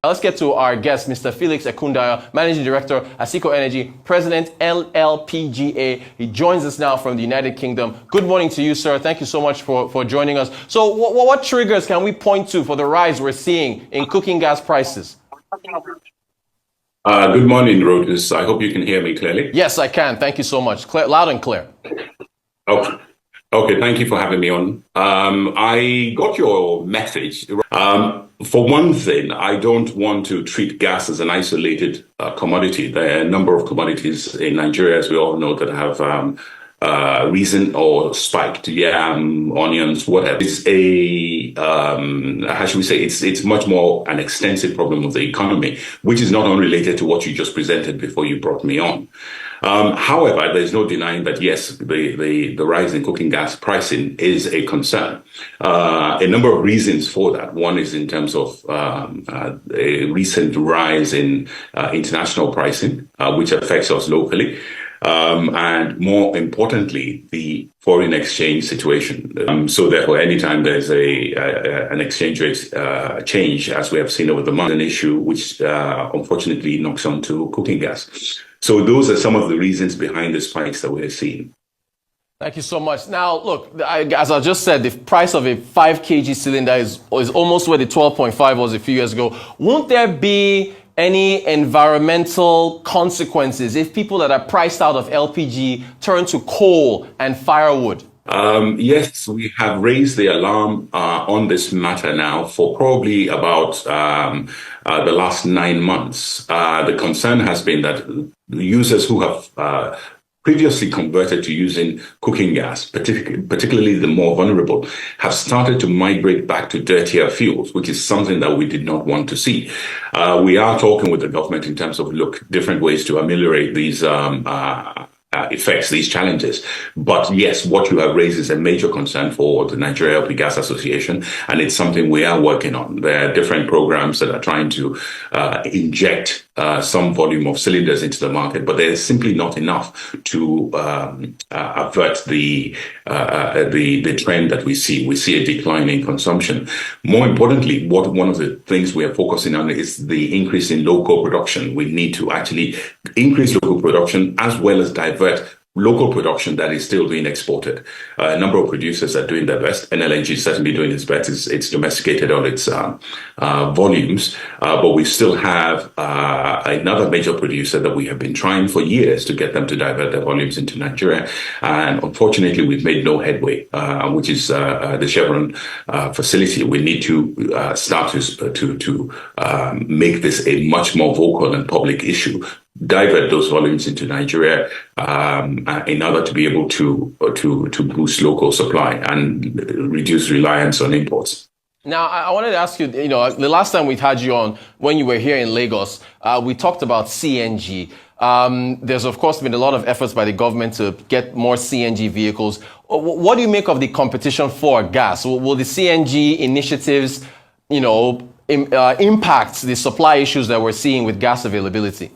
Now let's get to our guest, Mr. Felix Ekundayo, Managing Director, Asiko Energy, President, NLPGA. He joins us now from the United Kingdom. Good morning to you, sir. Thank you so much for joining us. So what triggers can we point to for the rise we're seeing in cooking gas prices? Good morning, Rhodes. I hope you can hear me clearly. Yes, I can. Thank you so much. Loud and clear. Okay, thank you for having me on. I got your message. For one thing, I don't want to treat gas as an isolated commodity. There are a number of commodities in Nigeria, as we all know, that have risen or spiked. Yam, onions, whatever. It's how should we say? It's much more an extensive problem of the economy, which is not unrelated to what you just presented before you brought me on. However, there's no denying that, yes, the rise in cooking gas pricing is a concern. A number of reasons for that. One is in terms of a recent rise in international pricing, which affects us locally. And more importantly, the foreign exchange situation. So therefore, anytime there's an exchange rate change, as we have seen over the month, an issue which unfortunately knocks onto cooking gas. So those are some of the reasons behind the spikes that we're seeing. Thank you so much. Now, look, as I just said, the price of a 5 kg cylinder is almost where the 12.5 was a few years ago. Won't there be any environmental consequences if people that are priced out of LPG turn to coal and firewood? Yes, we have raised the alarm on this matter now for probably about the last 9 months. The concern has been that users who have previously converted to using cooking gas, particularly the more vulnerable, have started to migrate back to dirtier fuels, which is something that we did not want to see. We are talking with the government in terms of different ways to ameliorate these effects, these challenges. But yes, what you have raised is a major concern for the Nigeria LP Gas Association, and it's something we are working on. There are different programs that are trying to inject some volume of cylinders into the market, but there is simply not enough to avert the trend that we see. We see a decline in consumption. More importantly, one of the things we are focusing on is the increase in local production. We need to actually increase local production as well as divert local production that is still being exported. A number of producers are doing their best. NLNG is certainly doing its best. It's domesticated all its volumes, but we still have another major producer that we have been trying for years to get them to divert their volumes into Nigeria, and unfortunately we've made no headway, which is the Chevron facility. We need to start to make this a much more vocal and public issue. Divert those volumes into Nigeria in order to be able to boost local supply and reduce reliance on imports. Now, I wanted to ask you, the last time we had you on, when you were here in Lagos, we talked about CNG. There's, of course, been a lot of efforts by the government to get more CNG vehicles. What do you make of the competition for gas? Will the CNG initiatives, impact the supply issues that we're seeing with gas availability?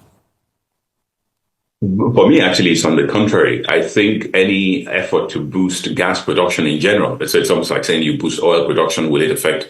For me, actually, it's on the contrary. I think any effort to boost gas production in general, so it's almost like saying you boost oil production, will it affect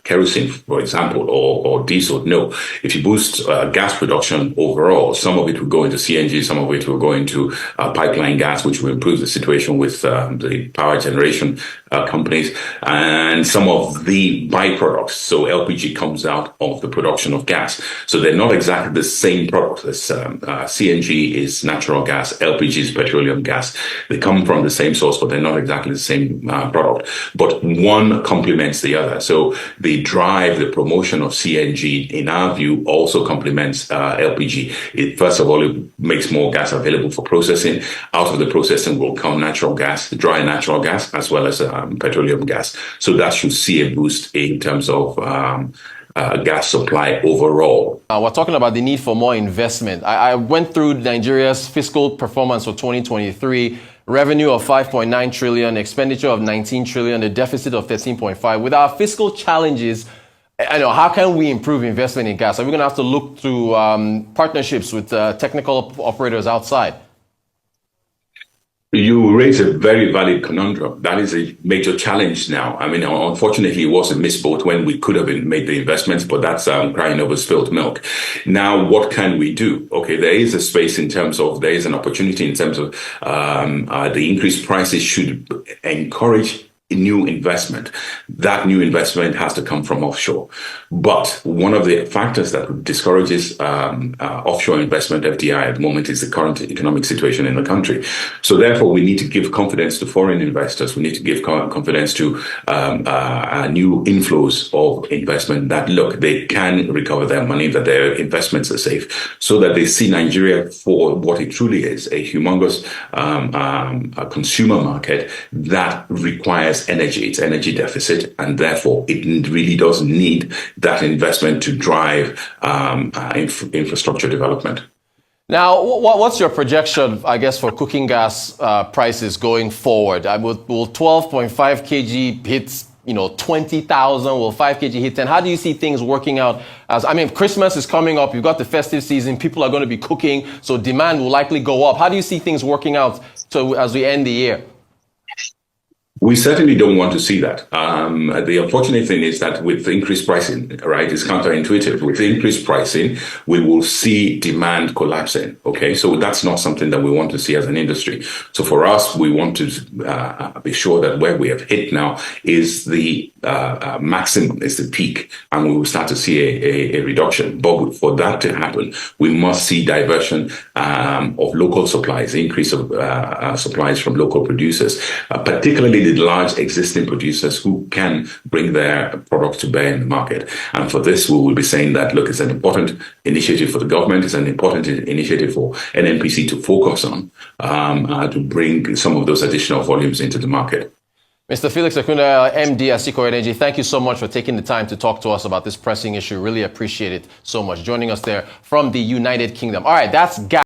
kerosene, for example, or diesel? No. If you boost gas production overall, some of it will go into CNG, some of it will go into pipeline gas, which will improve the situation with the power generation companies, and some of the byproducts. So LPG comes out of the production of gas. So they're not exactly the same product. CNG is natural gas, LPG is petroleum gas. They come from the same source, but they're not exactly the same product. But one complements the other. So the drive, the promotion of CNG, in our view, also complements LPG. First of all, it makes more gas available for processing. Out of the processing will come natural gas, dry natural gas, as well as petroleum gas. So that should see a boost in terms of gas supply overall. We're talking about the need for more investment. I went through Nigeria's fiscal performance for 2023, revenue of 5.9 trillion, expenditure of 19 trillion, a deficit of 13.5. With our fiscal challenges, how can we improve investment in gas? Are we going to have to look to partnerships with technical operators outside? You raise a very valid conundrum. That is a major challenge now. I mean, unfortunately, it was a misboat when we could have made the investments, but that's crying over spilled milk. Now, what can we do? Okay, there is a space in terms of, there is an opportunity in terms of the increased prices should encourage new investment. That new investment has to come from offshore. But one of the factors that discourages offshore investment, FDI, at the moment is the current economic situation in the country. So therefore, we need to give confidence to foreign investors. We need to give confidence to new inflows of investment that, look, they can recover their money, that their investments are safe, so that they see Nigeria for what it truly is, a humongous consumer market that requires energy, its energy deficit, and therefore it really does need that investment to drive infrastructure development. Now, what's your projection, I guess, for cooking gas prices going forward? Will 12.5 kg hit, 20,000? Will 5 kg hit 10? How do you see things working out? Christmas is coming up. You've got the festive season. People are going to be cooking, so demand will likely go up. How do you see things working out as we end the year? We certainly don't want to see that. The unfortunate thing is that with increased pricing, right, it's counterintuitive. With increased pricing, we will see demand collapsing. Okay, so that's not something that we want to see as an industry. So for us, we want to be sure that where we have hit now is the maximum, is the peak, and we will start to see a reduction. But for that to happen, we must see diversion of local supplies, increase of supplies from local producers, particularly the large existing producers who can bring their products to bear in the market. And for this, we will be saying that, look, it's an important initiative for the government. It's an important initiative for NNPC to focus on to bring some of those additional volumes into the market. Mr. Felix Ekundayo, MD, Asiko Energy, thank you so much for taking the time to talk to us about this pressing issue. Really appreciate it so much. Joining us there from the United Kingdom. All right, that's gas.